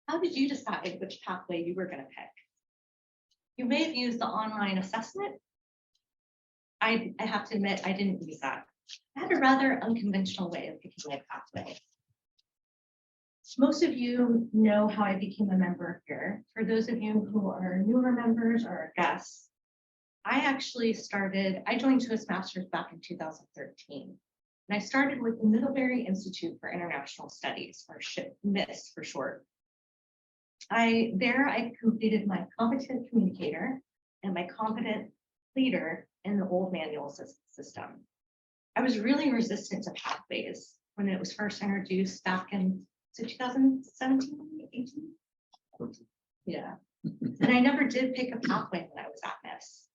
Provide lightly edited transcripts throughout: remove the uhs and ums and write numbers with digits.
How did you decide which pathway you were going to pick? You may have used the online assessment. I have to admit, I didn't use that. I had a rather unconventional way of picking my pathway. Most of you know how I became a member here. For those of you who are newer members or guests, I joined Toastmasters back in 2013. And I started with the Middlebury Institute for International Studies, or MIST for short. I completed my competent communicator and my competent leader in the old manual system. I was really resistant to pathways when it was first introduced back in 2017, 18? Yeah. And I never did pick a pathway when I was at MIST.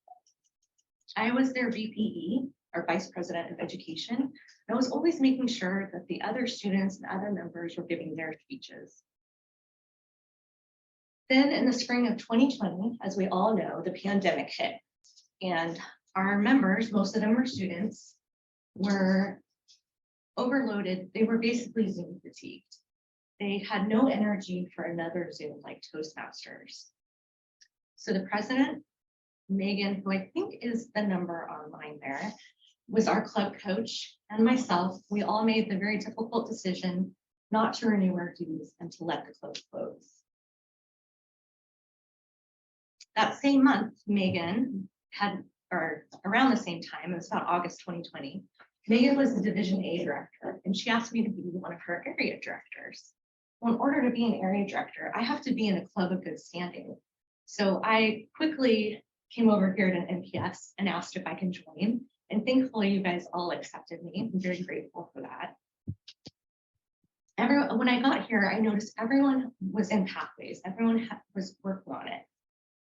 I was their VPE, or Vice President of Education. I was always making sure that the other students and other members were giving their speeches. Then in the spring of 2020, as we all know, the pandemic hit, and our members, most of them were students, were overloaded. They were basically Zoom fatigued. They had no energy for another Zoom like Toastmasters. So the president, Megan, who I think is the number online there, was our club coach, and myself. We all made the very difficult decision not to renew our dues and to let the club close. That same month, Megan or around the same time, it was about August 2020, Megan was the Division A director, and she asked me to be one of her area directors. Well, in order to be an area director, I have to be in a club of good standing. So I quickly came over here to NPS and asked if I can join. And thankfully, you guys all accepted me. I'm very grateful for that. When I got here, I noticed everyone was in pathways. Everyone was working on it.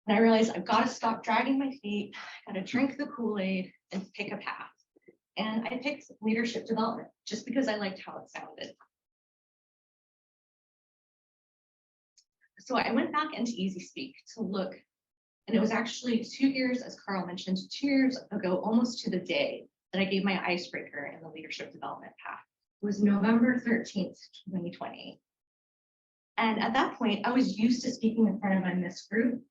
And I realized I've got to stop dragging my feet, got to drink the Kool-Aid and pick a path. And I picked leadership development just because I liked how it sounded. So I went back into EasySpeak to look, and it was actually 2 years, as Carl mentioned, 2 years ago, almost to the day, that I gave my icebreaker in the leadership development path. It was November 13th, 2020. And at that point, I was used to speaking in front of my MIST group.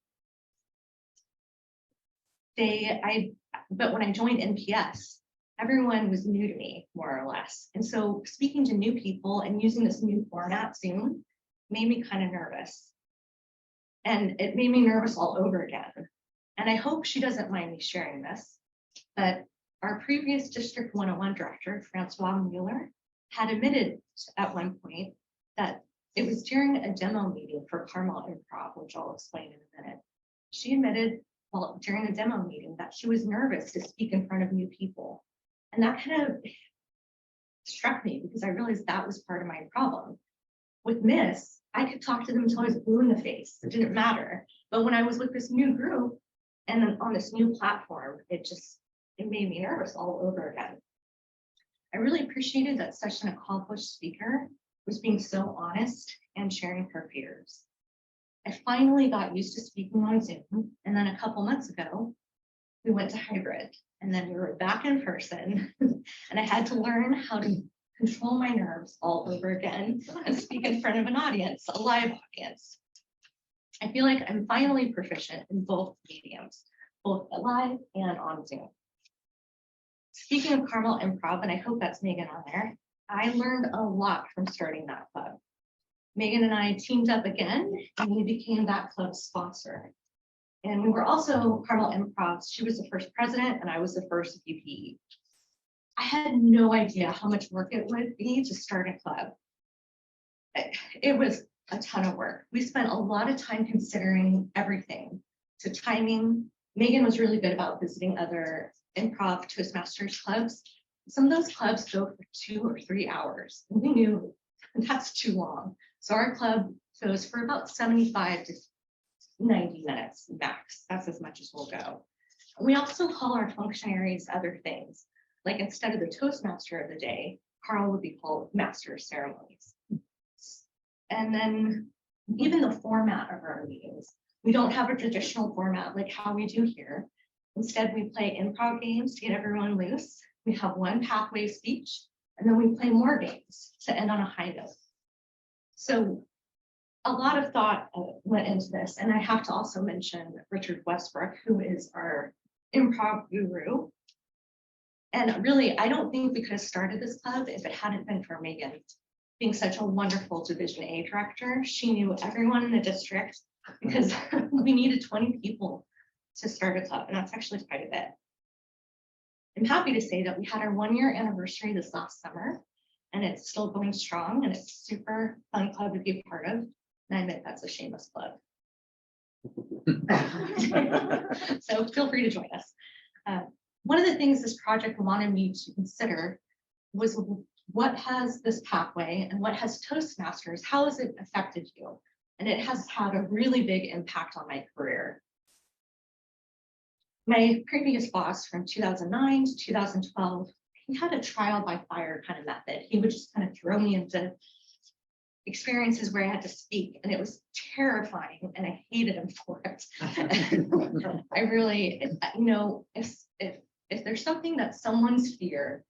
But when I joined NPS, everyone was new to me, more or less. And so speaking to new people and using this new format, Zoom, made me kind of nervous. And it made me nervous all over again. And I hope she doesn't mind me sharing this, but our previous District 101 director, Francois Mueller, had admitted at one point that it was during a demo meeting for Carmel Improv, which I'll explain in a minute. She admitted during the demo meeting that she was nervous to speak in front of new people. And that kind of struck me because I realized that was part of my problem. With MIST, I could talk to them until I was blue in the face. It didn't matter. But when I was with this new group and then on this new platform, it made me nervous all over again. I really appreciated that such an accomplished speaker was being so honest and sharing her fears. I finally got used to speaking on Zoom, and then a couple months ago, we went to hybrid, and then we were back in person, and I had to learn how to control my nerves all over again and speak in front of an audience, a live audience. I feel like I'm finally proficient in both mediums, both live and on Zoom. Speaking of Carmel Improv, and I hope that's Megan on there, I learned a lot from starting that club. Megan and I teamed up again, and we became that club's sponsor. And we were also Carmel Improv. She was the first president, and I was the first VP. I had no idea how much work it would be to start a club. It was a ton of work. We spent a lot of time considering everything, to timing. Megan was really good about visiting other improv Toastmasters clubs. Some of those clubs go for 2 or 3 hours. And we knew that's too long. So our club goes for about 75 to 90 minutes max. That's as much as we'll go. We also call our functionaries other things. Like instead of the Toastmaster of the day, Carl would be called Master of Ceremonies. And then even the format of our meetings, we don't have a traditional format like how we do here. Instead, we play improv games to get everyone loose. We have one pathway speech, and then we play more games to end on a high note. So a lot of thought went into this, and I have to also mention Richard Westbrook, who is our improv guru. And really, I don't think we could have started this club if it hadn't been for Megan being such a wonderful Division A director. She knew everyone in the district because we needed 20 people to start a club, and that's actually quite a bit. I'm happy to say that we had our 1-year anniversary this last summer, and it's still going strong, and it's a super fun club to be a part of. And I admit that's a shameless plug. So feel free to join us. One of the things this project wanted me to consider was what has this pathway and what has Toastmasters, how has it affected you? And it has had a really big impact on my career. My previous boss from 2009 to 2012, he had a trial by fire kind of method. He would just kind of throw me into experiences where I had to speak, and it was terrifying, and I hated him for it. I really, you know, if there's something that someone's fear,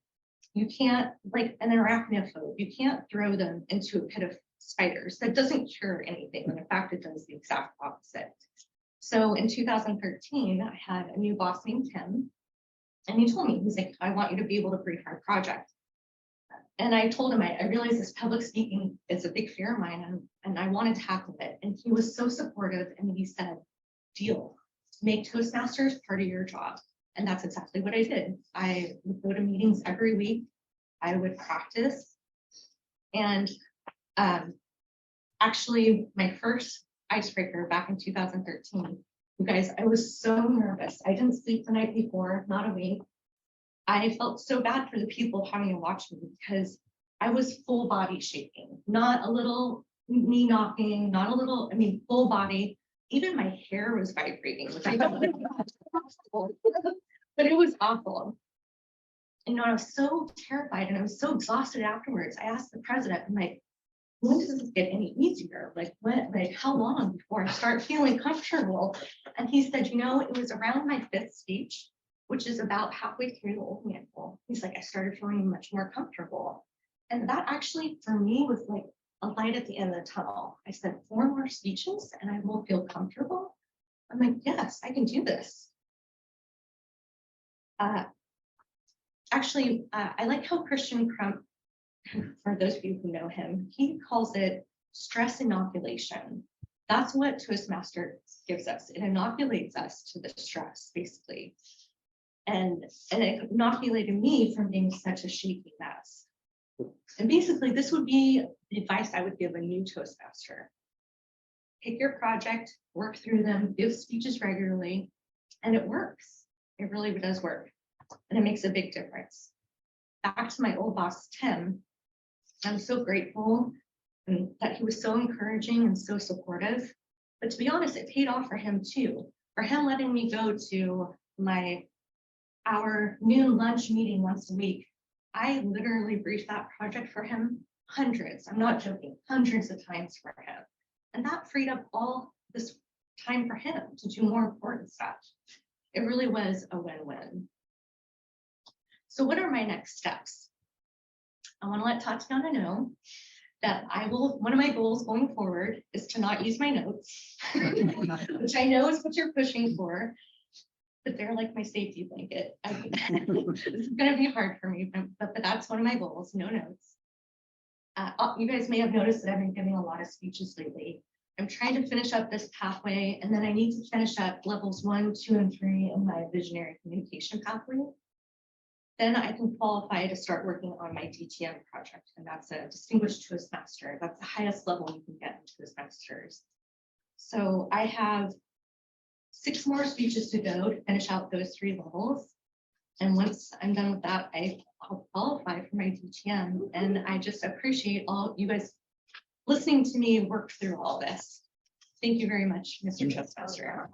you can't, like an arachnophobe, you can't throw them into a pit of spiders. That doesn't cure anything, and in fact, it does the exact opposite. So in 2013, I had a new boss named Tim, and he told me, he's like, I want you to be able to brief our project. And I told him, I realized this public speaking is a big fear of mine, and I want to tackle it. And he was so supportive, and he said, deal, make Toastmasters part of your job. And that's exactly what I did. I would go to meetings every week. I would practice. And actually, my first icebreaker back in 2013, you guys, I was so nervous. I didn't sleep the night before, not a wink. I felt so bad for the people having to watch me because I was full body shaking, not a little knee knocking, not a little, I mean, full body. Even my hair was vibrating, which I thought was possible, but it was awful. And you know, I was so terrified and I was so exhausted afterwards. I asked the president, I'm like, when does this get any easier? Like when, like how long before I start feeling comfortable? And he said, you know, it was around my 5th speech, which is about halfway through the old manual. He's like, I started feeling much more comfortable. And that actually, for me, was like a light at the end of the tunnel. I said, 4 more speeches and I will feel comfortable. I'm like, yes, I can do this. Actually, I like how Christian Crump, for those of you who know him, he calls it stress inoculation. That's what Toastmasters gives us. It inoculates us to the stress, basically. And it inoculated me from being such a shaky mess. And basically, this would be the advice I would give a new Toastmaster. Pick your project, work through them, give speeches regularly, and it works. It really does work, and it makes a big difference. Back to my old boss, Tim, I'm so grateful that he was so encouraging and so supportive. But to be honest, it paid off for him too. For him letting me go to our noon lunch meeting once a week, I literally briefed that project for him hundreds, I'm not joking, hundreds of times for him. And that freed up all this time for him to do more important stuff. It really was a win-win. So what are my next steps? I want to let Tatiana know that one of my goals going forward is to not use my notes, which I know is what you're pushing for, but they're like my safety blanket. This is going to be hard for me, but that's one of my goals, no notes. You guys may have noticed that I've been giving a lot of speeches lately. I'm trying to finish up this pathway, and then I need to finish up levels 1, 2, and 3 in my visionary communication pathway. Then I can qualify to start working on my DTM project, and that's a distinguished Toastmaster. That's the highest level you can get in Toastmasters. So I have 6 more speeches to go to finish out those 3 levels. And once I'm done with that, I'll qualify for my DTM. And I just appreciate all you guys listening to me work through all this. Thank you very much, Mr. Toastmaster.